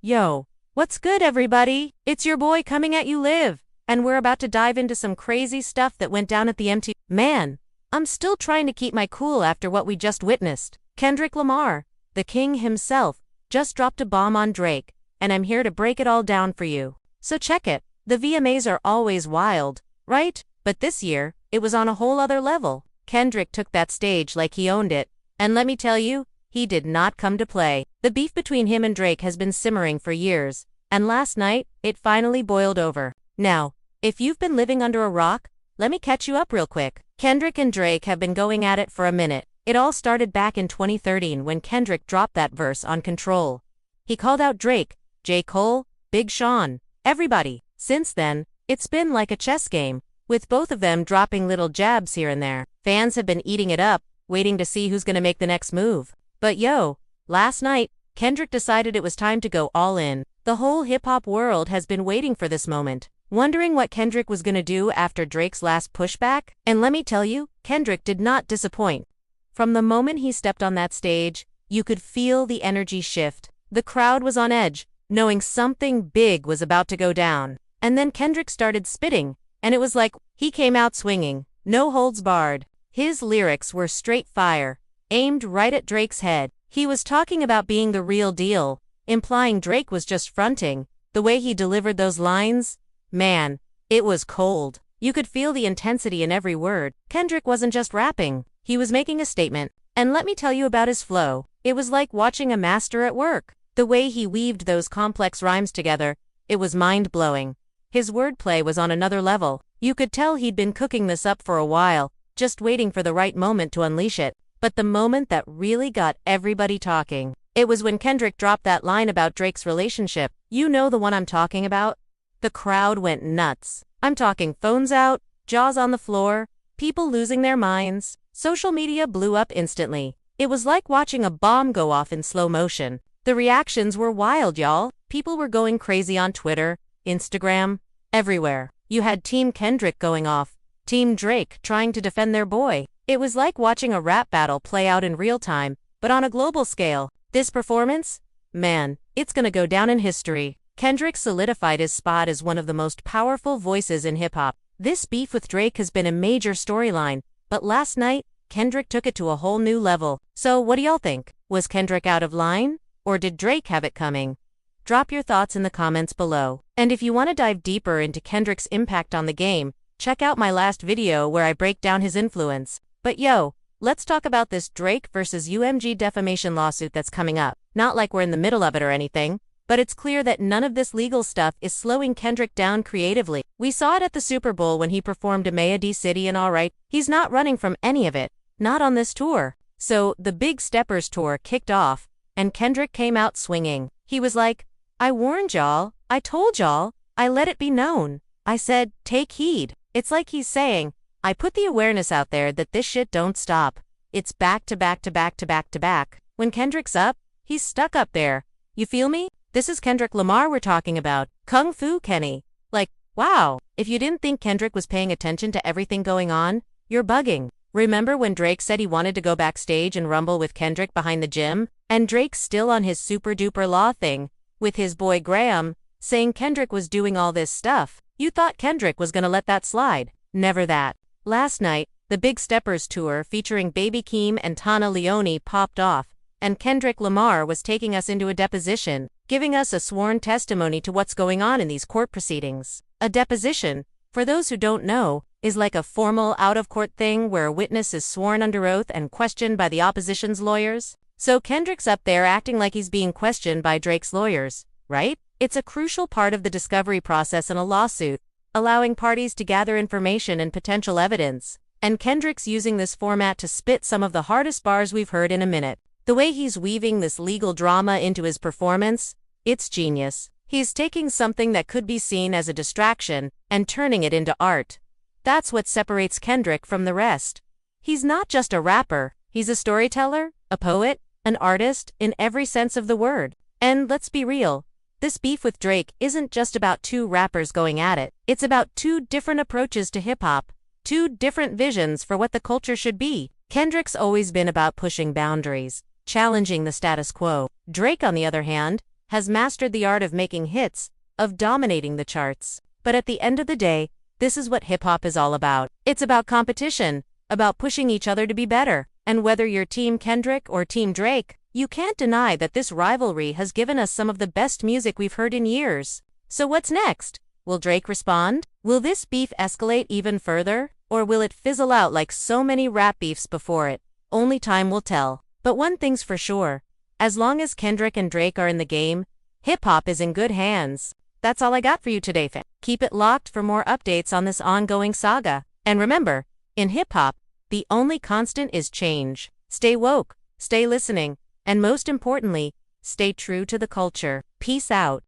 Yo, what's good, everybody? It's your boy coming at you live, and we're about to dive into some crazy stuff that went down at the MT. Man, I'm still trying to keep my cool after what we just witnessed. Kendrick Lamar, the king himself, just dropped a bomb on Drake, and I'm here to break it all down for you. So check it. The VMAs are always wild, right? But this year, it was on a whole other level. Kendrick took that stage like he owned it, and let me tell you, he did not come to play. The beef between him and Drake has been simmering for years, and last night, it finally boiled over. Now, if you've been living under a rock, let me catch you up real quick. Kendrick and Drake have been going at it for a minute. It all started back in 2013 when Kendrick dropped that verse on Control. He called out Drake, J. Cole, Big Sean, everybody. Since then, it's been like a chess game, with both of them dropping little jabs here and there. Fans have been eating it up, waiting to see who's gonna make the next move. But yo, last night, Kendrick decided it was time to go all in. The whole hip-hop world has been waiting for this moment, wondering what Kendrick was gonna do after Drake's last pushback. And let me tell you, Kendrick did not disappoint. From the moment he stepped on that stage, you could feel the energy shift. The crowd was on edge, knowing something big was about to go down. And then Kendrick started spitting, and it was like he came out swinging, no holds barred. His lyrics were straight fire, aimed right at Drake's head. He was talking about being the real deal, implying Drake was just fronting. The way he delivered those lines, man, it was cold. You could feel the intensity in every word. Kendrick wasn't just rapping, he was making a statement. And let me tell you about his flow. It was like watching a master at work. The way he weaved those complex rhymes together, it was mind-blowing. His wordplay was on another level. You could tell he'd been cooking this up for a while, just waiting for the right moment to unleash it. But the moment that really got everybody talking, it was when Kendrick dropped that line about Drake's relationship. You know the one I'm talking about? The crowd went nuts. I'm talking phones out, jaws on the floor, people losing their minds. Social media blew up instantly. It was like watching a bomb go off in slow motion. The reactions were wild, y'all. People were going crazy on Twitter, Instagram, everywhere. You had Team Kendrick going off, Team Drake trying to defend their boy. It was like watching a rap battle play out in real time, but on a global scale. This performance? Man, it's gonna go down in history. Kendrick solidified his spot as one of the most powerful voices in hip-hop. This beef with Drake has been a major storyline, but last night, Kendrick took it to a whole new level. So what do y'all think? Was Kendrick out of line? Or did Drake have it coming? Drop your thoughts in the comments below. And if you want to dive deeper into Kendrick's impact on the game, check out my last video where I break down his influence. But yo, let's talk about this Drake versus UMG defamation lawsuit that's coming up. Not like we're in the middle of it or anything, but it's clear that none of this legal stuff is slowing Kendrick down creatively. We saw it at the Super Bowl when he performed Maya D City and alright, he's not running from any of it, not on this tour. So the Big Steppers tour kicked off, and Kendrick came out swinging. He was like, I warned y'all, I told y'all, I let it be known. I said, take heed. It's like he's saying, I put the awareness out there that this shit don't stop. It's back to back to back to back to back. When Kendrick's up, he's stuck up there. You feel me? This is Kendrick Lamar we're talking about. Kung Fu Kenny. Like, wow. If you didn't think Kendrick was paying attention to everything going on, you're bugging. Remember when Drake said he wanted to go backstage and rumble with Kendrick behind the gym? And Drake's still on his super duper law thing, with his boy Graham, saying Kendrick was doing all this stuff. You thought Kendrick was gonna let that slide. Never that. Last night, the Big Steppers tour featuring Baby Keem and Tana Leone popped off, and Kendrick Lamar was taking us into a deposition, giving us a sworn testimony to what's going on in these court proceedings. A deposition, for those who don't know, is like a formal out-of-court thing where a witness is sworn under oath and questioned by the opposition's lawyers. So Kendrick's up there acting like he's being questioned by Drake's lawyers, right? It's a crucial part of the discovery process in a lawsuit, allowing parties to gather information and potential evidence. And Kendrick's using this format to spit some of the hardest bars we've heard in a minute. The way he's weaving this legal drama into his performance, it's genius. He's taking something that could be seen as a distraction and turning it into art. That's what separates Kendrick from the rest. He's not just a rapper, he's a storyteller, a poet, an artist in every sense of the word. And let's be real, this beef with Drake isn't just about two rappers going at it. It's about two different approaches to hip-hop, two different visions for what the culture should be. Kendrick's always been about pushing boundaries, challenging the status quo. Drake, on the other hand, has mastered the art of making hits, of dominating the charts. But at the end of the day, this is what hip-hop is all about. It's about competition, about pushing each other to be better. And whether you're Team Kendrick or Team Drake, you can't deny that this rivalry has given us some of the best music we've heard in years. So what's next? Will Drake respond? Will this beef escalate even further? Or will it fizzle out like so many rap beefs before it? Only time will tell. But one thing's for sure. As long as Kendrick and Drake are in the game, hip-hop is in good hands. That's all I got for you today, fam. Keep it locked for more updates on this ongoing saga. And remember, in hip-hop, the only constant is change. Stay woke, stay listening, and most importantly, stay true to the culture. Peace out.